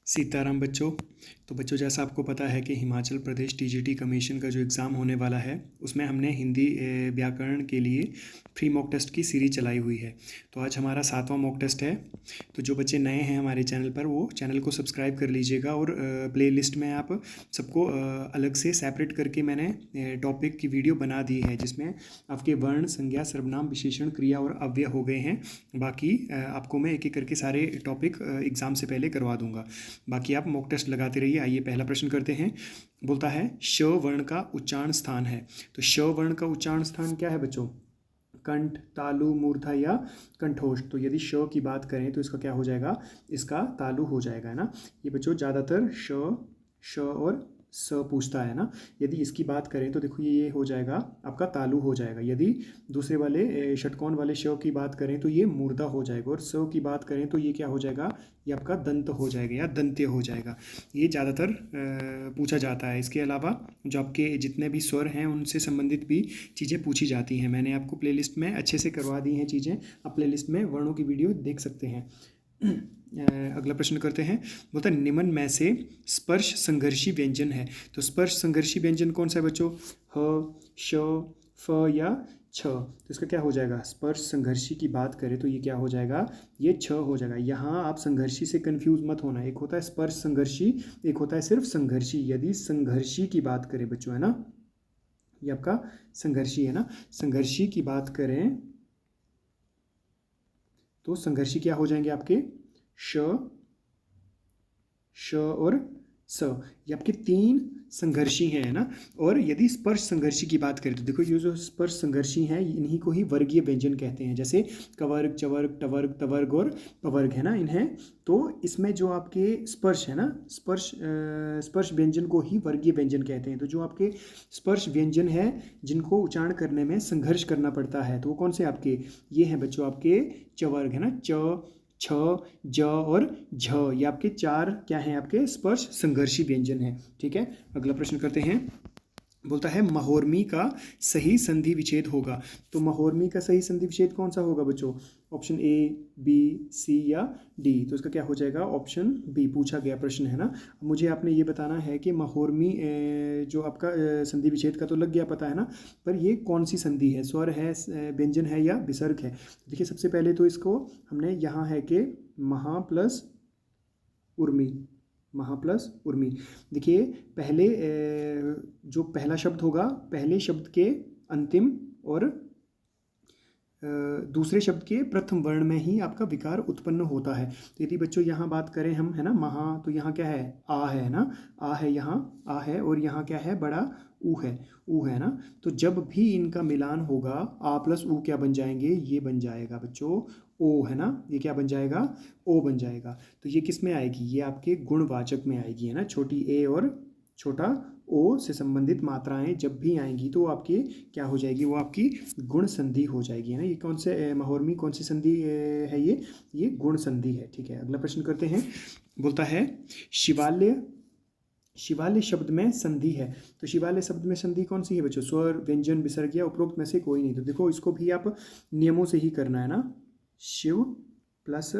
सीताराम बच्चों। तो बच्चों, जैसा आपको पता है कि हिमाचल प्रदेश टीजीटी कमीशन का जो एग्ज़ाम होने वाला है उसमें हमने हिंदी व्याकरण के लिए फ्री मॉक टेस्ट की सीरीज चलाई हुई है। तो आज हमारा 7वां मॉक टेस्ट है। तो जो बच्चे नए हैं हमारे चैनल पर वो चैनल को सब्सक्राइब कर लीजिएगा और प्लेलिस्ट में आप सबको अलग से सेपरेट करके मैंने टॉपिक की वीडियो बना दी है, जिसमें आपके वर्ण, संज्ञा, सर्वनाम, विशेषण, क्रिया और अव्यय हो गए हैं। बाकी आपको मैं एक एक करके सारे टॉपिक एग्ज़ाम से पहले करवा दूंगा। बाकी आप मॉक टेस्ट लगाते रहिए। आइए पहला प्रश्न करते हैं। बोलता है श वर्ण का उच्चारण स्थान है। तो श वर्ण का उच्चारण स्थान क्या है बच्चों? कंठ, तालु, मूर्धा या कंठोष्ठ। तो यदि श की बात करें तो इसका क्या हो जाएगा? इसका तालु हो जाएगा, है ना। ये बच्चों ज़्यादातर श और स पूछता है ना। यदि इसकी बात करें तो देखो ये हो जाएगा आपका तालु हो जाएगा। यदि दूसरे वाले षटकोण वाले श की बात करें तो ये मूर्धा हो जाएगा, और स की बात करें तो ये क्या हो जाएगा? ये आपका दंत हो जाएगा या दंत्य हो जाएगा। ये ज़्यादातर पूछा जाता है। इसके अलावा जो आपके जितने भी स्वर हैं उनसे संबंधित भी चीज़ें पूछी जाती हैं। मैंने आपको प्लेलिस्ट में अच्छे से करवा दी हैं चीज़ें। आप प्लेलिस्ट में वर्णों की वीडियो देख सकते हैं। अगला प्रश्न करते हैं। बोलता है निम्न में से स्पर्श संघर्षी व्यंजन है। तो स्पर्श संघर्षी व्यंजन कौन सा है बच्चों? ह, श, फ या छ। तो इसका क्या हो जाएगा? स्पर्श संघर्षी की बात करें तो ये क्या हो जाएगा? ये छ हो जाएगा। यहाँ आप संघर्षी से कंफ्यूज मत होना। एक होता है स्पर्श संघर्षी, एक होता है सिर्फ संघर्षी। यदि संघर्षी की बात करें बच्चों, है ना, ये आपका संघर्षी है ना। संघर्षी की बात करें तो संघर्षी क्या हो जाएंगे आपके? श, श और स। ये आपके तीन संघर्षी हैं, है ना। और यदि स्पर्श संघर्षी की बात करें तो देखो ये जो स्पर्श संघर्षी हैं इन्हीं को ही वर्गीय व्यंजन कहते हैं, जैसे कवर्ग, चवर्ग, टवर्ग, तवर्ग और पवर्ग, है ना, इन्हें। तो इसमें जो आपके स्पर्श है ना, स्पर्श व्यंजन को ही वर्गीय व्यंजन कहते हैं। तो जो आपके स्पर्श व्यंजन है जिनको उच्चारण करने में संघर्ष करना पड़ता है तो वो कौन से आपके? ये हैं बच्चों आपके चवर्ग, है ना। च, छ, ज और झ। ये आपके चार क्या हैं? आपके स्पर्श संघर्षी व्यंजन हैं। ठीक है, अगला प्रश्न करते हैं। बोलता है महोर्मी का सही संधि विच्छेद होगा। तो महोर्मी का सही संधि विच्छेद कौन सा होगा बच्चों? ऑप्शन ए, बी, सी या डी। तो इसका क्या हो जाएगा? ऑप्शन बी पूछा गया प्रश्न, है ना। मुझे आपने ये बताना है कि महोर्मी जो आपका संधि विच्छेद का तो लग गया पता, है ना, पर ये कौन सी संधि है? स्वर है, व्यंजन है या विसर्ग है? देखिए सबसे पहले तो इसको हमने यहाँ है कि महा प्लस उर्मी, महा प्लस उर्मी। देखिए पहले जो पहला शब्द होगा, पहले शब्द के अंतिम और दूसरे शब्द के प्रथम वर्ण में ही आपका विकार उत्पन्न होता है। तो यदि बच्चों यहाँ बात करें हम, है ना, महा, तो यहाँ क्या है? आ है ना, आ है, यहाँ आ है, और यहाँ क्या है? बड़ा ऊ है, ऊ है ना। तो जब भी इनका मिलान होगा आ प्लस ऊ क्या बन जाएंगे? ये बन जाएगा बच्चों ओ, है ना। ये क्या बन जाएगा? ओ बन जाएगा। तो ये किस में आएगी? ये आपके गुणवाचक में आएगी, है ना। छोटी ए और छोटा ओ से संबंधित मात्राएं जब भी आएंगी तो आपकी क्या हो जाएगी? वो आपकी गुण संधि हो जाएगी, है ना। ये कौन से महोर्मी कौन सी संधि है? ये गुण संधि है। ठीक है, अगला प्रश्न करते हैं। बोलता है शिवालय, शिवालय शब्द में संधि है। तो शिवालय शब्द में संधि कौन सी है बच्चों? स्वर, व्यंजन, विसर्ग या उपरोक्त में से कोई नहीं। तो देखो इसको भी आप नियमों से ही करना है ना। शिव प्लस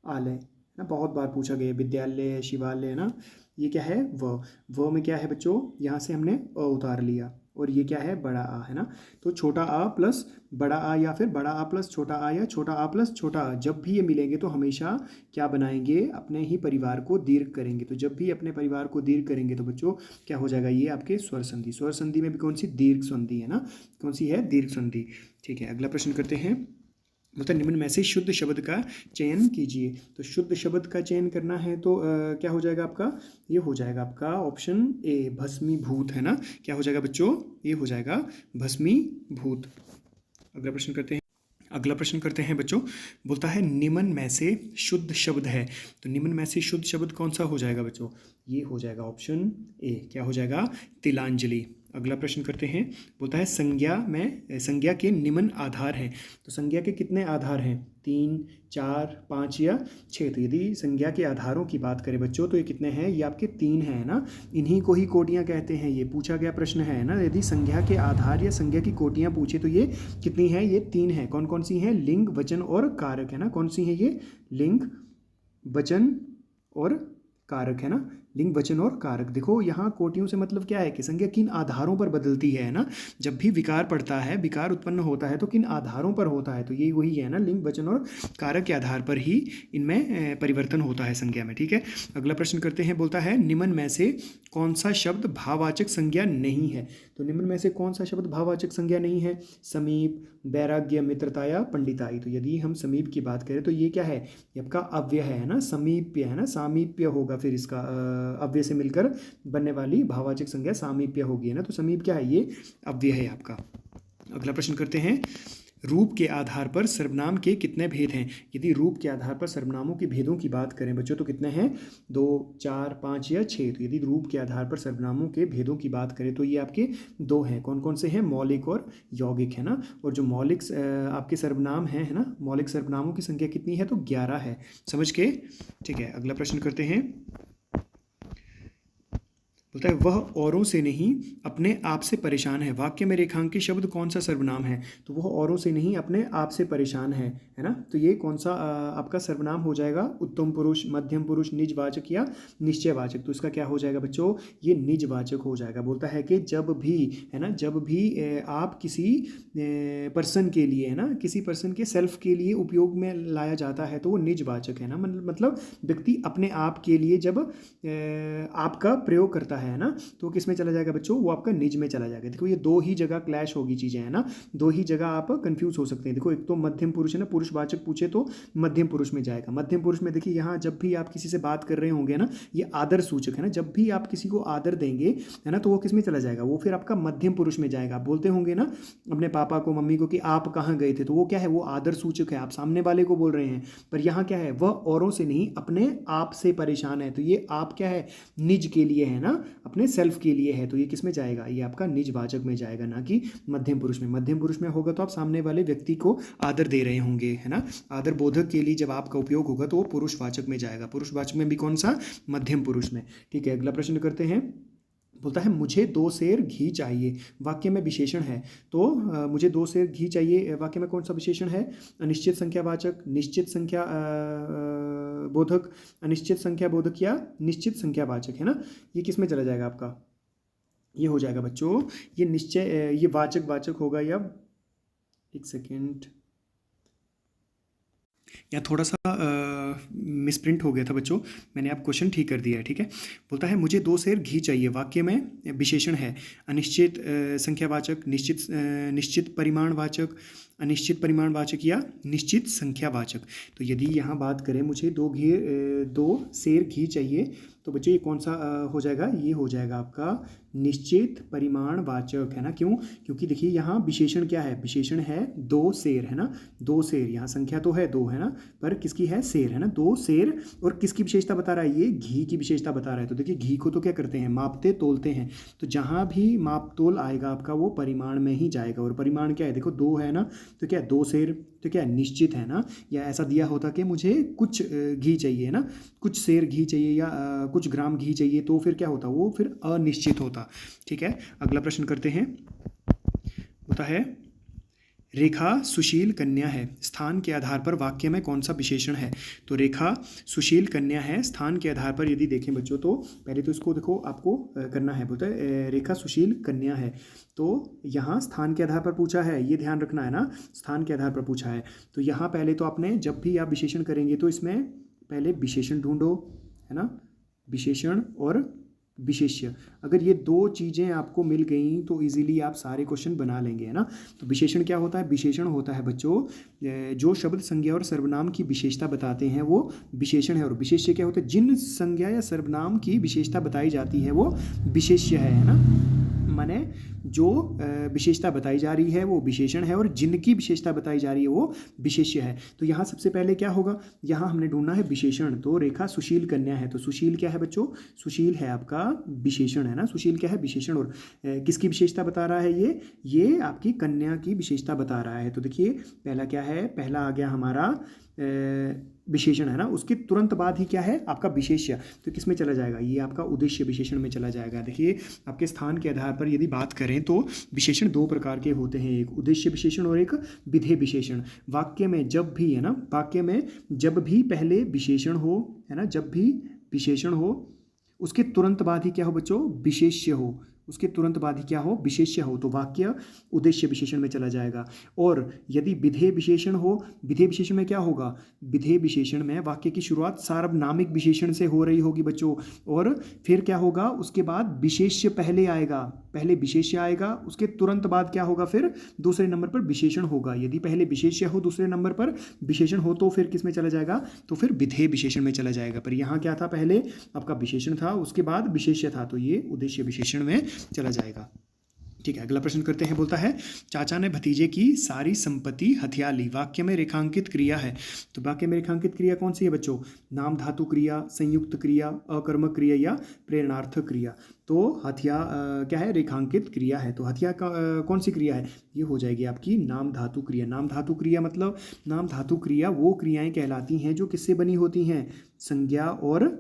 आलय ना, बहुत बार पूछा गया, विद्यालय, शिवालय, है ना। ये क्या है? व में क्या है बच्चों? यहाँ से हमने अ उतार लिया, और ये क्या है? बड़ा आ, है ना। तो छोटा आ प्लस बड़ा आ, या फिर बड़ा आ प्लस छोटा आ, या छोटा आ प्लस छोटा आ, जब भी ये मिलेंगे तो हमेशा क्या बनाएंगे? अपने ही परिवार को दीर्घ करेंगे। तो जब भी अपने परिवार को दीर्घ करेंगे तो बच्चों क्या हो जाएगा? ये आपके स्वर संधि। स्वर संधि में भी कौन सी? दीर्घ संधि, है ना। कौन सी है? दीर्घ संधि। ठीक है, अगला प्रश्न करते हैं। मतलब निम्न में से शुद्ध शब्द का चयन कीजिए। तो शुद्ध शब्द का चयन करना है तो क्या हो जाएगा आपका? ये हो जाएगा आपका ऑप्शन ए, भस्मीभूत, है ना। क्या हो जाएगा बच्चों? ये हो जाएगा भस्मीभूत। अगला प्रश्न करते हैं। अगला प्रश्न करते हैं बच्चों। बोलता है निम्न में से शुद्ध शब्द है। तो निम्न में से शुद्ध शब्द कौन सा हो जाएगा बच्चों? ये हो जाएगा ऑप्शन ए। क्या हो जाएगा? तिलांजलि। अगला प्रश्न करते हैं। बोलता है संज्ञा के निम्न आधार हैं। तो संज्ञा के कितने आधार हैं? 3, 4, 5 या 6। तो यदि संज्ञा के आधारों की बात करें बच्चों तो ये कितने हैं? ये आपके 3 हैं, ना। इन्हीं को ही कोटियाँ कहते हैं। ये पूछा गया प्रश्न है ना। यदि संज्ञा के आधार या संज्ञा की कोटियाँ पूछे तो ये कितनी हैं? ये 3 हैं। कौन कौन सी हैं? लिंग, वचन और कारक, है ना। कौन सी हैं ये? लिंग, वचन और कारक, है ना, लिंग वचन और कारक। देखो यहाँ कोटियों से मतलब क्या है कि संज्ञा किन आधारों पर बदलती है ना, जब भी विकार पड़ता है, विकार उत्पन्न होता है तो किन आधारों पर होता है, तो यही वही है ना, लिंग वचन और कारक के आधार पर ही इनमें परिवर्तन होता है संज्ञा में। ठीक है, अगला प्रश्न करते हैं। बोलता है निम्न में से कौन सा शब्द भाववाचक संज्ञा नहीं है, तो निम्न में से कौन सा शब्द भाववाचक संज्ञा नहीं है? समीप, वैराग्य, मित्रता या पंडिताई। तो यदि हम समीप की बात करें तो ये क्या है, ये आपका अव्यय है ना, समीप्य है ना, सामीप्य होगा, फिर इसका अव्यय से मिलकर बनने वाली भाववाचक संज्ञा सामीप्य होगी, है ना, तो समीप क्या है, ये अव्यय है आपका। अगला प्रश्न करते हैं। रूप के आधार पर सर्वनाम के कितने भेद हैं? यदि रूप के आधार पर सर्वनामों के भेदों की बात करें बच्चों तो कितने हैं? 2, 4, 5 या 6। तो यदि रूप के आधार पर सर्वनामों के भेदों की बात करें तो ये आपके 2 हैं। कौन कौन से हैं? मौलिक और यौगिक, है ना। और जो मौलिक आपके सर्वनाम हैं, है ना, मौलिक सर्वनामों की संख्या कितनी है? तो 11 है। समझ के? ठीक है, अगला प्रश्न करते हैं। बोलता है वह औरों से नहीं अपने आप से परेशान है। वाक्य में रेखांकित शब्द कौन सा सर्वनाम है? तो वह औरों से नहीं अपने आप से परेशान है ना, तो ये कौन सा आपका सर्वनाम हो जाएगा? उत्तम पुरुष, मध्यम पुरुष, निजवाचक या निश्चयवाचक। तो इसका क्या हो जाएगा बच्चों? ये निजवाचक हो जाएगा। बोलता है कि जब भी, है ना, जब भी आप किसी पर्सन के लिए, है ना, किसी पर्सन के सेल्फ के लिए उपयोग में लाया जाता है तो वो निजवाचक है ना, मतलब व्यक्ति अपने आप के लिए जब आपका प्रयोग करता है ना, तो किस में चला जाएगा बच्चों? वो आपका निज में चला जाएगा। देखो ये 2 ही जगह क्लैश होगी चीज़ें, है ना, 2 ही जगह आप कंफ्यूज हो सकते हैं। देखो एक तो मध्यम पुरुष है ना, पुरुषवाचक पूछे तो मध्यम पुरुष में जाएगा। मध्यम पुरुष में देखिए यहाँ जब भी आप किसी से बात कर रहे होंगे ना, ये आदर सूचक है ना, जब भी आप किसी को आदर देंगे, है ना, तो वो किस में चला जाएगा? वो फिर आपका मध्यम पुरुष में जाएगा। आप बोलते होंगे ना अपने पापा को, मम्मी को कि आप कहाँ गए थे, तो वो क्या है? वो आदर सूचक है, आप सामने वाले को बोल रहे हैं। पर यहाँ क्या है? वह औरों से नहीं अपने आप से परेशान है, तो ये आप क्या है? निज के लिए है ना, अपने सेल्फ के लिए है, तो ये किस में जाएगा? ये आपका निजवाचक में जाएगा, ना कि मध्यम पुरुष में। मध्यम पुरुष में होगा तो आप सामने वाले व्यक्ति को आदर दे रहे होंगे, है ना, आदर बोधक के लिए जब आपका उपयोग होगा तो वो पुरुषवाचक में जाएगा। पुरुषवाचक में भी कौन सा? मध्यम पुरुष में। ठीक है, अगला प्रश्न करते हैं। बोलता है मुझे 2 सेर घी चाहिए। वाक्य में विशेषण है, तो मुझे 2 सेर घी चाहिए, वाक्य में कौन सा विशेषण है? अनिश्चित संख्यावाचक, निश्चित संख्या बोधक, अनिश्चित संख्या बोधक या निश्चित संख्यावाचक, है ना। ये किस में चला जाएगा आपका? ये हो जाएगा बच्चों, ये निश्चय, ये वाचक होगा, या एक सेकेंड, यहाँ थोड़ा सा मिसप्रिंट हो गया था बच्चों, मैंने आप क्वेश्चन ठीक कर दिया है। ठीक है, बोलता है मुझे 2 सेर घी चाहिए। वाक्य में विशेषण है अनिश्चित संख्यावाचक, निश्चित परिमाणवाचक, अनिश्चित परिमाणवाचक या निश्चित संख्यावाचक। तो यदि यहाँ बात करें मुझे 2 सेर घी चाहिए, तो बच्चों ये कौन सा हो जाएगा? ये हो जाएगा आपका निश्चित परिमाणवाचक, है ना। क्यों? क्योंकि देखिए यहाँ विशेषण क्या है? विशेषण है 2 सेर, है ना, 2 सेर। यहाँ संख्या तो है 2, है ना, पर किसकी है? सेर, है ना, 2 सेर। और किसकी विशेषता बता रहा है? ये घी की विशेषता बता रहा है। तो देखिए घी को तो क्या करते हैं? मापते तोलते हैं, तो जहाँ भी माप तोल आएगा आपका वो परिमाण में ही जाएगा। और परिमाण क्या है? देखो 2 है ना, तो क्या 2 सेर, तो क्या निश्चित है ना। या ऐसा दिया होता कि मुझे कुछ घी चाहिए ना, कुछ सेर घी चाहिए या कुछ ग्राम घी चाहिए, तो फिर क्या होता? वो फिर अनिश्चित होता। ठीक है, अगला प्रश्न करते हैं। होता है रेखा सुशील कन्या है, स्थान के आधार पर वाक्य में कौन सा विशेषण है? तो रेखा सुशील कन्या है, स्थान के आधार पर यदि देखें बच्चों तो पहले तो इसको देखो आपको करना है। बोलता है रेखा सुशील कन्या है, तो यहाँ स्थान के आधार पर पूछा है, ये ध्यान रखना है ना, स्थान के आधार पर पूछा है। तो यहाँ पहले तो आपने जब भी आप विशेषण करेंगे तो इसमें पहले विशेषण ढूंढो, है ना, विशेषण और विशेष्य। अगर ये 2 चीज़ें आपको मिल गई तो इजीली आप सारे क्वेश्चन बना लेंगे, है ना। तो विशेषण क्या होता है? विशेषण होता है बच्चों जो शब्द संज्ञा और सर्वनाम की विशेषता बताते हैं वो विशेषण है। और विशेष्य क्या होता है? जिन संज्ञा या सर्वनाम की विशेषता बताई जाती है वो विशेष्य है ना। माने जो विशेषता बताई जा रही है वो विशेषण है और जिनकी विशेषता बताई जा रही है वो विशेष्य है। तो यहाँ सबसे पहले क्या होगा? यहाँ हमने ढूंढना है विशेषण। तो रेखा सुशील कन्या है, तो सुशील क्या है बच्चों? सुशील है आपका विशेषण, है ना। सुशील क्या है? विशेषण। और किसकी विशेषता बता रहा है? ये आपकी कन्या की विशेषता बता रहा है। तो देखिए पहला क्या है? पहला आ गया हमारा विशेषण, है ना, उसके तुरंत बाद ही क्या है? आपका विशेष्य। तो किस में चला जाएगा? ये आपका उद्देश्य विशेषण में चला जाएगा। देखिए आपके स्थान के आधार पर यदि बात करें तो विशेषण 2 प्रकार के होते हैं, एक उद्देश्य विशेषण और एक विधेय विशेषण। वाक्य में जब भी, है ना, वाक्य में जब भी पहले विशेषण हो, है ना, जब भी विशेषण हो, उसके तुरंत बाद ही क्या हो बच्चों, विशेष्य हो, उसके तुरंत बाद ही क्या हो, विशेष्य हो, तो वाक्य उद्देश्य विशेषण में चला जाएगा। और यदि विधेय विशेषण हो, विधेय विशेषण में क्या होगा, विधेय विशेषण में वाक्य की शुरुआत सार्वनामिक विशेषण से हो रही होगी बच्चों, और फिर क्या होगा, उसके बाद विशेष्य पहले आएगा, पहले विशेष्य आएगा, उसके तुरंत बाद क्या होगा, फिर दूसरे नंबर पर विशेषण होगा। यदि पहले विशेष्य हो, दूसरे नंबर पर विशेषण हो, तो फिर किस में चला जाएगा, तो फिर विधेय विशेषण में चला जाएगा। पर यहाँ क्या था, पहले आपका विशेषण था, उसके बाद विशेष्य था, तो ये उद्देश्य विशेषण में चला जाएगा। ठीक है, अगला प्रश्न करते हैं। बोलता है चाचा ने भतीजे की सारी संपत्ति हथिया ली, वाक्य में रेखांकित क्रिया है। तो वाक्य में रेखांकित क्रिया कौन सी है बच्चों, नाम धातु क्रिया, संयुक्त क्रिया, अकर्मक क्रिया या प्रेरणार्थक क्रिया। तो हथिया क्या है, रेखांकित क्रिया है। तो हथिया कौन सी क्रिया है, ये हो जाएगी आपकी नाम धातु क्रिया। नाम धातु क्रिया मतलब, नाम धातु क्रिया वो क्रियाएं कहलाती हैं जो किससे बनी होती हैं, संज्ञा और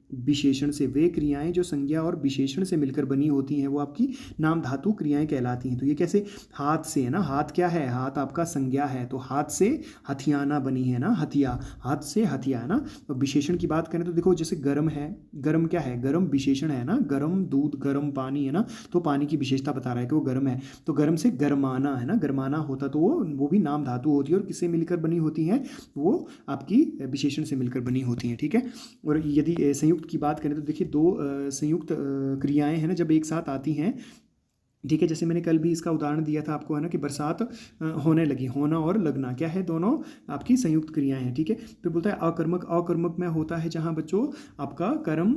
विशेषण से। वे क्रियाएं जो संज्ञा और विशेषण से मिलकर बनी होती हैं वो आपकी नाम धातु क्रियाएं कहलाती हैं। तो ये कैसे, हाथ से है ना, हाथ क्या है, हाथ आपका संज्ञा है, तो हाथ से हथियाना बनी है ना, हथिया, हाथ से हथिया है ना। तो विशेषण की बात करें तो देखो जैसे गर्म है, गर्म क्या है, गर्म विशेषण है ना, गर्म दूध, गर्म पानी है ना, तो पानी की विशेषता बता रहा है कि वो गर्म है। तो गर्म से गरमाना है ना, गरमाना होता तो वो भी नाम धातु होती है, और किससे मिलकर बनी होती हैं, वो आपकी विशेषण से मिलकर बनी होती हैं। ठीक है, और यदि संयुक्त की बात करें तो देखिए दो संयुक्त क्रियाएं हैं ना जब एक साथ आती हैं, ठीक है, जैसे मैंने कल भी इसका उदाहरण दिया था आपको है ना, कि बरसात होने लगी, होना और लगना क्या है, दोनों आपकी संयुक्त क्रियाएं हैं। ठीक है, फिर बोलता है अकर्मक, अकर्मक में होता है जहां बच्चों आपका कर्म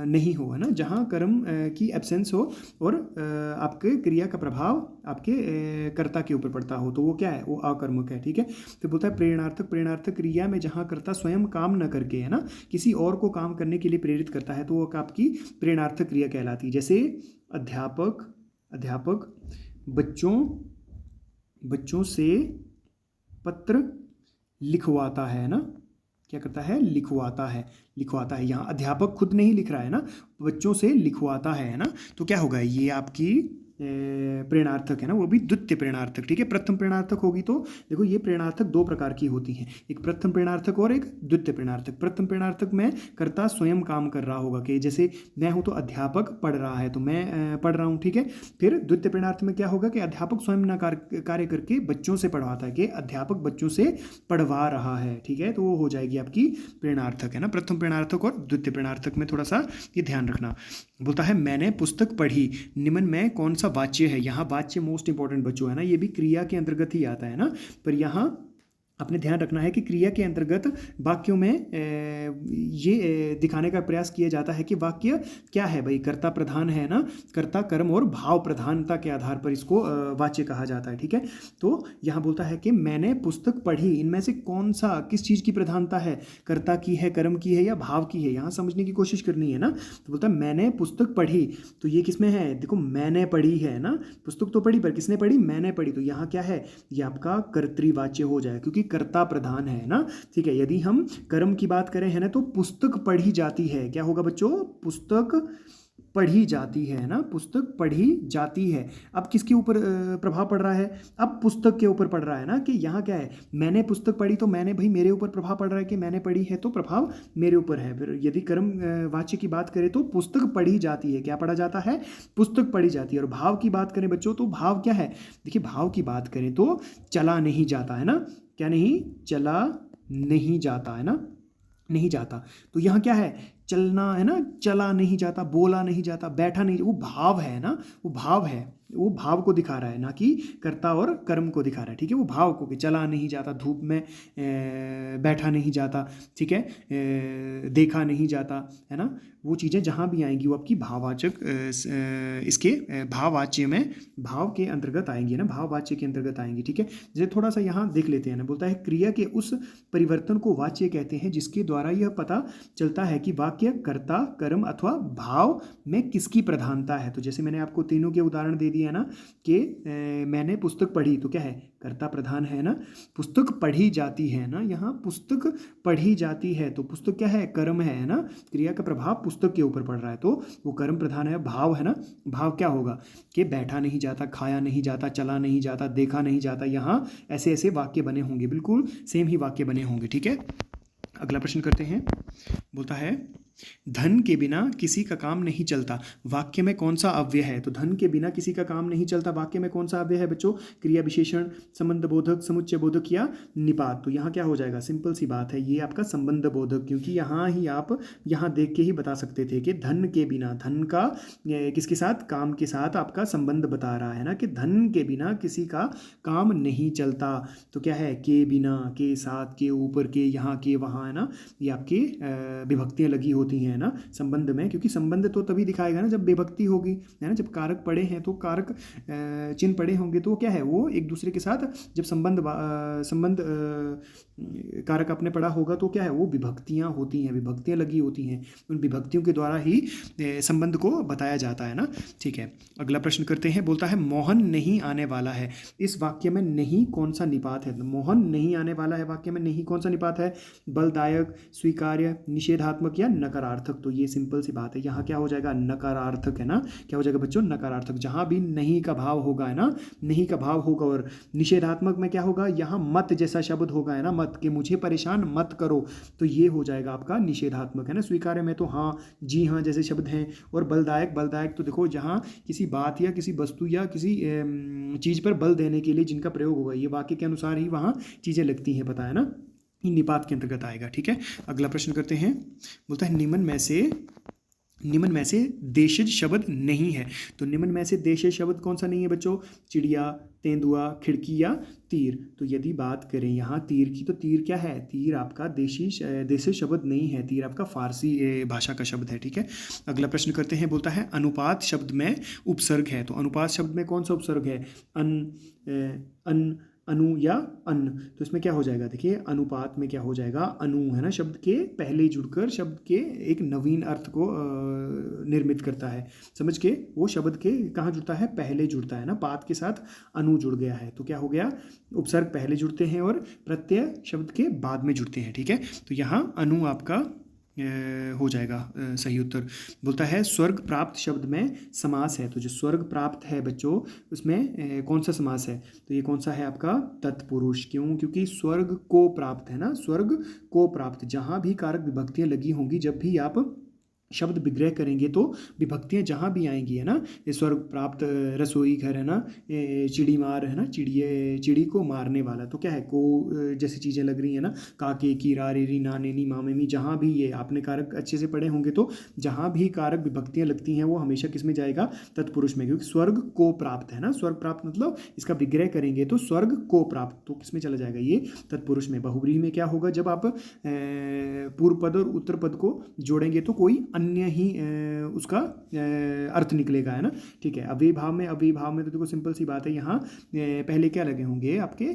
नहीं हो, है ना, जहां कर्म की एब्सेंस हो और आपके क्रिया का प्रभाव आपके कर्ता के ऊपर पड़ता हो, तो वो क्या है, वो अकर्मक है। ठीक है, फिर बोलता है प्रेरणार्थक, प्रेरणार्थक क्रिया में जहाँ कर्ता स्वयं काम न करके है ना, किसी और को काम करने के लिए प्रेरित करता है, तो वो आपकी प्रेरणार्थक क्रिया कहलाती है। जैसे अध्यापक, अध्यापक बच्चों से पत्र लिखवाता है ना, क्या करता है, लिखवाता है, लिखवाता है। यहाँ अध्यापक खुद नहीं लिख रहा है ना, बच्चों से लिखवाता है ना, तो क्या होगा, ये आपकी प्रेरणार्थक है ना, वो भी द्वितीय प्रेरणार्थक। ठीक है, प्रथम प्रेरणार्थक होगी तो देखो ये प्रेरणार्थक दो प्रकार की होती हैं, एक प्रथम प्रेरणार्थक और एक द्वितीय प्रेरणार्थक। प्रथम प्रेरणार्थक में कर्ता स्वयं काम कर रहा होगा, कि जैसे मैं हूं तो अध्यापक पढ़ रहा है तो मैं पढ़ रहा हूं। ठीक है, फिर द्वितीय प्रेरणार्थ में क्या होगा कि अध्यापक स्वयं ना कार्य करके बच्चों से पढ़वाता है, कि अध्यापक बच्चों से पढ़वा रहा है। ठीक है, तो वो हो जाएगी आपकी प्रेरणार्थक है ना, प्रथम प्रेरणार्थक और द्वितीय प्रेरणार्थक में थोड़ा सा ये ध्यान रखना। बोलता है मैंने पुस्तक पढ़ी, निम्न में कौन सा वाच्य है। यहाँ वाच्य मोस्ट इंपॉर्टेंट बच्चों है ना, ये भी क्रिया के अंतर्गत ही आता है ना, पर यहाँ आपने ध्यान रखना है कि क्रिया के अंतर्गत वाक्यों में ये दिखाने का प्रयास किया जाता है कि वाक्य क्या है भाई, कर्ता प्रधान है ना, कर्ता कर्म और भाव प्रधानता के आधार पर इसको वाच्य कहा जाता है। ठीक है, तो यहाँ बोलता है कि मैंने पुस्तक पढ़ी, इनमें से कौन सा, किस चीज़ की प्रधानता है, कर्ता की है, कर्म की है या भाव की है, यहाँ समझने की कोशिश करनी है ना। तो बोलता है मैंने पुस्तक पढ़ी, तो ये किस में है, देखो मैंने पढ़ी है ना, पुस्तक तो पढ़ी पर किसने पढ़ी, मैंने पढ़ी, तो यहाँ क्या है, ये आपका कर्तृवाच्य हो जाए क्योंकि कर्ता प्रधान है ना। ठीक है, यदि हम कर्म की बात करें है ना, तो पुस्तक पढ़ी जाती है, क्या होगा बच्चों, पुस्तक पढ़ी जाती है ना, पुस्तक पढ़ी जाती है। अब किसके ऊपर प्रभाव पड़ रहा है, अब पुस्तक के ऊपर पड़ रहा है ना, कि यहाँ क्या है, मैंने पुस्तक पढ़ी तो मैंने भाई मेरे ऊपर प्रभाव पड़ रहा है कि मैंने पढ़ी है, तो प्रभाव मेरे ऊपर है। फिर यदि कर्म वाच्य की बात करें तो पुस्तक पढ़ी जाती है, क्या पढ़ा जाता है, पुस्तक पढ़ी जाती है। और भाव की बात करें बच्चों तो भाव क्या है, देखिए भाव की बात करें तो चला नहीं जाता है ना, क्या नहीं, चला नहीं जाता है ना, नहीं जाता, तो यहाँ क्या है, चलना है ना, चला नहीं जाता, बोला नहीं जाता, बैठा नहीं, वो भाव है ना, वो भाव है, वो भाव को दिखा रहा है ना कि कर्ता और कर्म को दिखा रहा है। ठीक है, वो भाव को, कि चला नहीं जाता, धूप में बैठा नहीं जाता, ठीक है, देखा नहीं जाता है ना, वो चीज़ें जहाँ भी आएंगी वो आपकी भाववाचक इसके भाववाच्य में भाव के अंतर्गत आएंगी ना, भाववाच्य के अंतर्गत आएंगी। ठीक है, जैसे थोड़ा सा यहाँ देख लेते हैं ना, बोलता है क्रिया के उस परिवर्तन को वाच्य कहते हैं जिसके द्वारा यह पता चलता है कि वाक्य कर्ता, कर्म अथवा भाव में किसकी प्रधानता है। तो जैसे मैंने आपको तीनों के उदाहरण दे दिया ना, कि मैंने पुस्तक पढ़ी, तो क्या है, कर्ता प्रधान है ना, पुस्तक पढ़ी जाती है ना, यहाँ पुस्तक पढ़ी जाती है, तो पुस्तक क्या है, कर्म है ना, क्रिया का प्रभाव पुस्तक के ऊपर पड़ रहा है तो वो कर्म प्रधान है। भाव है ना, भाव क्या होगा, कि बैठा नहीं जाता, खाया नहीं जाता, चला नहीं जाता, देखा नहीं जाता, यहाँ ऐसे ऐसे वाक्य बने होंगे, बिल्कुल सेम ही वाक्य बने होंगे। ठीक है, अगला प्रश्न करते हैं। बोलता है धन के बिना किसी का काम नहीं चलता, वाक्य में कौन सा अव्यय है? तो धन के बिना किसी का काम नहीं चलता, वाक्य में कौन सा अव्यय है बच्चों? क्रिया विशेषण, संबंध बोधक, समुच्चय बोधक या निपात। तो यहाँ क्या हो जाएगा? सिंपल सी बात है, ये आपका संबंध बोधक, क्योंकि यहाँ ही आप यहाँ देख के ही बता सकते थे कि धन के बिना, धन का किसके साथ? काम के साथ आपका संबंध बता रहा है ना, कि धन के बिना किसी का काम नहीं चलता। तो क्या है? के बिना, के साथ, के ऊपर, के यहाँ, के वहाँ, है ना, ये आपकी विभक्तियाँ लगी होती हैं ना संबंध में, क्योंकि संबंध तो तभी दिखाएगा ना जब विभक्ति होगी, है ना। जब कारक पड़े हैं तो कारक चिन्ह पड़े होंगे तो क्या है? वो एक दूसरे के साथ जब संबंध कारक आपने पढ़ा होगा तो क्या है? वो विभक्तियाँ होती हैं, विभक्तियाँ लगी होती हैं, उन विभक्तियों के द्वारा ही संबंध को बताया जाता है ना। ठीक है, अगला प्रश्न करते हैं। बोलता है मोहन नहीं आने वाला है। इस वाक्य में नहीं कौन सा निपात है? मोहन नहीं आने वाला है, वाक्य में नहीं कौन सा निपात है? बलदायक, स्वीकार्य, निषेधात्मक या नकारार्थक। तो ये सिंपल सी बात है, यहाँ क्या हो जाएगा? नकारार्थक, है ना। क्या हो जाएगा बच्चों? नकारार्थक। जहाँ भी नहीं का भाव होगा, है ना, नहीं का भाव होगा, और निषेधात्मक में क्या होगा? यहाँ मत जैसा शब्द होगा, है ना, मत, के मुझे परेशान मत करो, तो ये हो जाएगा आपका निषेधात्मक, है ना। स्वीकार्य में तो हाँ, जी हाँ जैसे शब्द हैं, और बलदायक, बलदायक तो देखो जहाँ किसी बात या किसी वस्तु या किसी चीज़ पर बल देने के लिए जिनका प्रयोग होगा, ये वाक्य के अनुसार ही वहाँ चीज़ें लगती हैं, पता है ना, ये निपात के अंतर्गत आएगा। ठीक है, अगला प्रश्न करते हैं। बोलता है निम्न में से देशज शब्द नहीं है। तो निम्न में से देशज शब्द कौन सा नहीं है बच्चों? चिड़िया, तेंदुआ, खिड़की या तीर। तो यदि बात करें यहाँ तीर की, तो तीर क्या है? तीर आपका देशी शब्द नहीं है, तीर आपका फारसी भाषा का शब्द है। ठीक है, अगला प्रश्न करते हैं। बोलता है अनुपात शब्द में उपसर्ग है। तो अनुपात शब्द में कौन सा उपसर्ग है? अन, अनु या अन। तो इसमें क्या हो जाएगा? देखिए अनुपात में क्या हो जाएगा? अनु, है ना, शब्द के पहले जुड़कर शब्द के एक नवीन अर्थ को निर्मित करता है। समझ के, वो शब्द के कहाँ जुड़ता है? पहले जुड़ता है ना, पात के साथ अनु जुड़ गया है, तो क्या हो गया? उपसर्ग पहले जुड़ते हैं और प्रत्यय शब्द के बाद में जुड़ते हैं। ठीक है, तो यहाँ अनु आपका हो जाएगा सही उत्तर। बोलता है स्वर्ग प्राप्त शब्द में समास है। तो जो स्वर्ग प्राप्त है बच्चों, उसमें कौन सा समास है? तो ये कौन सा है आपका? तत्पुरुष। क्यों? क्योंकि स्वर्ग को प्राप्त है ना, स्वर्ग को प्राप्त। जहाँ भी कारक विभक्तियाँ लगी होंगी, जब भी आप शब्द विग्रह करेंगे तो विभक्तियाँ जहाँ भी आएंगी, है ना, ये स्वर्ग प्राप्त, रसोई घर, है ना, चिड़ी मार, है ना, चिड़ी को मारने वाला, तो क्या है? को जैसी चीज़ें लग रही है ना, काके, कीरा, रेरी, नाने, नी, मामे, मी, जहाँ भी ये आपने कारक अच्छे से पढ़े होंगे तो जहाँ भी कारक विभक्तियाँ लगती हैं वो हमेशा किस में जाएगा? तत्पुरुष में, क्योंकि स्वर्ग को प्राप्त है ना, स्वर्ग प्राप्त मतलब इसका विग्रह करेंगे तो स्वर्ग को प्राप्त, तो किस में चला जाएगा? ये तत्पुरुष में। बहुव्रीहि में क्या होगा? जब आप पूर्व पद और उत्तर पद को जोड़ेंगे तो कोई अन्य ही उसका अर्थ निकलेगा, है ना। ठीक है, अव्ययीभाव में तो देखो सिंपल सी बात है, यहाँ पहले क्या लगे होंगे? आपके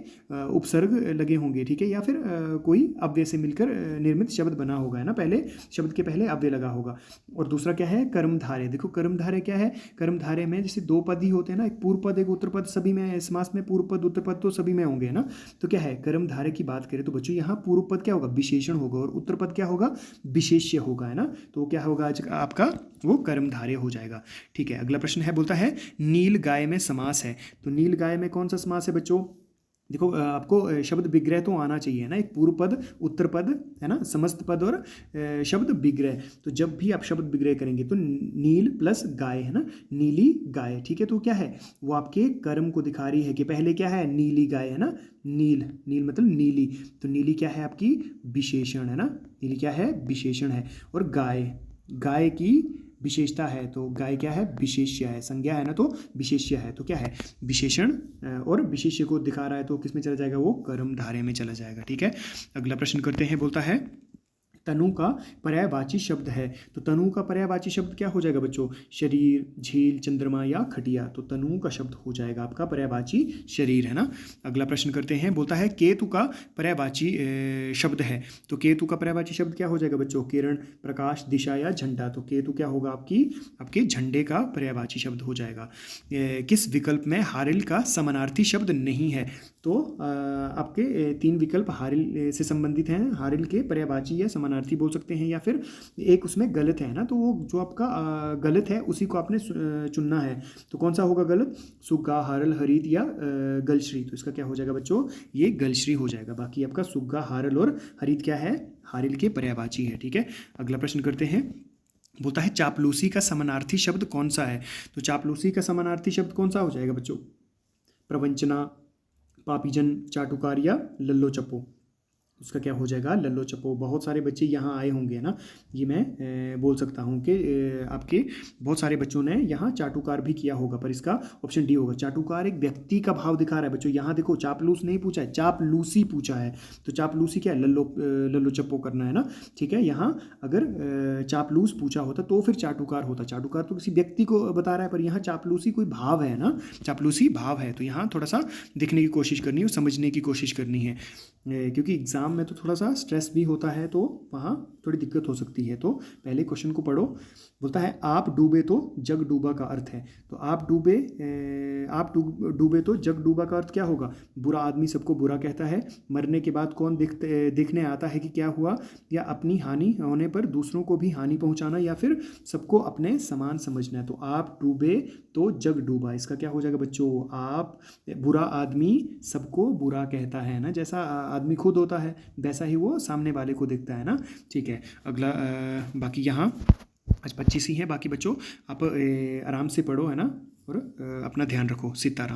उपसर्ग लगे होंगे, ठीक है, या फिर कोई अव्यय से मिलकर निर्मित शब्द बना होगा, है ना, पहले शब्द के पहले अव्यय लगा होगा। और दूसरा क्या है? कर्मधारय। देखो कर्मधारय क्या है? कर्मधारय में जैसे दो पद ही होते हैं ना, एक पूर्व पद एक उत्तर पद, सभी में समास में पूर्व पद उत्तर पद तो सभी में होंगे, है ना। तो क्या है? कर्मधारय की बात करें तो बच्चों यहाँ पूर्व पद क्या होगा? विशेषण होगा, और उत्तर पद क्या होगा? विशेष्य होगा, है ना। तो क्या होगा आज आपका? वो कर्मधारय हो जाएगा। ठीक है, अगला प्रश्न है, बोलता है नील गाय में समास है। तो नील गाय में कौन सा समास है बच्चों? देखो आपको शब्द विग्रह तो आना चाहिए ना, एक पूर्व पद, उत्तर पद, है ना, समस्त पद और शब्द विग्रह। तो जब भी आप शब्द विग्रह करेंगे तो नील प्लस गाय, है ना, नीली गाय। ठीक है, तो क्या है? वो आपके कर्म को दिखा रही है कि पहले क्या है? नीली गाय, है ना, नील, नील मतलब नीली, तो नीली क्या है आपकी? विशेषण, है ना, नीली क्या है? विशेषण है। और गाय, गाय की विशेषता है, तो गाय क्या है? विशेष्य है, संज्ञा है ना, तो विशेष्य है, तो क्या है? विशेषण और विशेष्य को दिखा रहा है, तो किस में चला जाएगा? वो कर्मधारय में चला जाएगा। ठीक है, अगला प्रश्न करते हैं। बोलता है तनु का पर्यायवाची शब्द है। तो तनु का पर्यायवाची शब्द क्या हो जाएगा बच्चों? शरीर, झील, चंद्रमा या खटिया। तो तनु का शब्द हो जाएगा आपका पर्यायवाची शरीर, है ना। अगला प्रश्न करते हैं। बोलता है केतु का पर्यायवाची शब्द है। तो केतु का पर्यायवाची शब्द क्या हो जाएगा बच्चों? किरण, प्रकाश, दिशा या झंडा। तो केतु क्या होगा? आपके झंडे का पर्यायवाची शब्द हो जाएगा। किस विकल्प में हारिल का समानार्थी शब्द नहीं है? तो आपके तीन विकल्प हारिल से संबंधित हैं, हारिल के पर्यायवाची या समानार्थी बोल सकते हैं, या फिर एक उसमें गलत है ना, तो वो जो आपका गलत है उसी को आपने चुनना है। तो कौन सा होगा गलत? सुग्गा, हारल, हरित या गलश्री। तो इसका क्या हो जाएगा बच्चों? ये गलश्री हो जाएगा। बाकी आपका सुग्गा, हारल और हरित क्या है? हारिल के पर्यायवाची है। ठीक है, अगला प्रश्न करते हैं। बोलता है चापलूसी का समानार्थी शब्द कौन सा है? तो चापलूसी का समानार्थी शब्द कौन सा हो जाएगा बच्चों? प्रवंचना, पापीजन, चाटुकार या लल्लो चप्पो? उसका क्या हो जाएगा? लल्लो चप्पो। बहुत सारे बच्चे यहाँ आए होंगे ना, ये मैं बोल सकता हूँ कि आपके बहुत सारे बच्चों ने यहाँ चाटुकार भी किया होगा, पर इसका ऑप्शन डी होगा। चाटुकार एक व्यक्ति का भाव दिखा रहा है बच्चों। यहाँ देखो चापलूस नहीं पूछा है, चापलूसी पूछा है। तो चापलूसी क्या है? लल्लो चप्पो करना है ना। ठीक है, यहाँ अगर चापलूस पूछा होता तो फिर चाटुकार होता। चाटुकार तो किसी व्यक्ति को बता रहा है, पर यहाँ चापलूसी कोई भाव है ना, चापलूसी भाव है। तो यहाँ थोड़ा सा देखने की कोशिश करनी है और समझने की कोशिश करनी है, क्योंकि एग्ज़ाम में तो थोड़ा सा स्ट्रेस भी होता है, तो वहाँ थोड़ी दिक्कत हो सकती है। तो पहले क्वेश्चन को पढ़ो। बोलता है आप डूबे तो जग डूबा का अर्थ है। तो आप डूबे तो जग डूबा का अर्थ क्या होगा? बुरा आदमी सबको बुरा कहता है, मरने के बाद कौन देखने आता है कि क्या हुआ, या अपनी हानि होने पर दूसरों को भी हानि पहुँचाना, या फिर सबको अपने समान समझना है। तो आप डूबे तो जग डूबा, इसका क्या हो जाएगा बच्चों? आप बुरा आदमी सबको बुरा कहता है ना, जैसा आदमी खुद होता है वैसा ही वो सामने वाले को देखता है ना। ठीक है, अगला बाकी यहाँ आज 25 ही है, बाकी बच्चों आप आराम से पढ़ो है ना, और अपना ध्यान रखो। सीताराम।